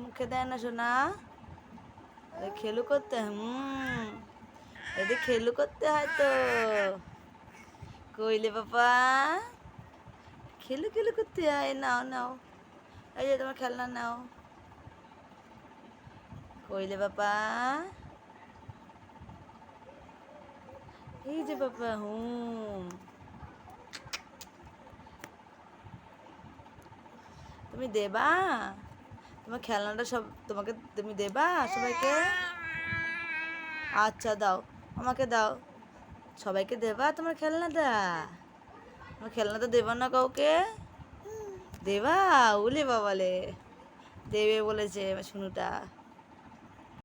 মুখে দেয় না সোনা, খেলু করতে হয়। এদের খেলু করতে হয় তো। কইলে বাবা, খেলু খেলু করতে হয়। নাও নাও, এই যে তোমার খেলনা নাও। কইলে বাবা, এই যে বাবা, তুমি দেবা তোমার খেলনাটা সব তোমাকে, তুমি দেবা সবাইকে? আচ্ছা দাও, আমাকে দাও। সবাইকে দেবা তোমার খেলনাটা? তোমার খেলনাটা দেবা না কাউকে? দেবা? উলে বাবালে, দেবে বলেছে আমার শুনুটা।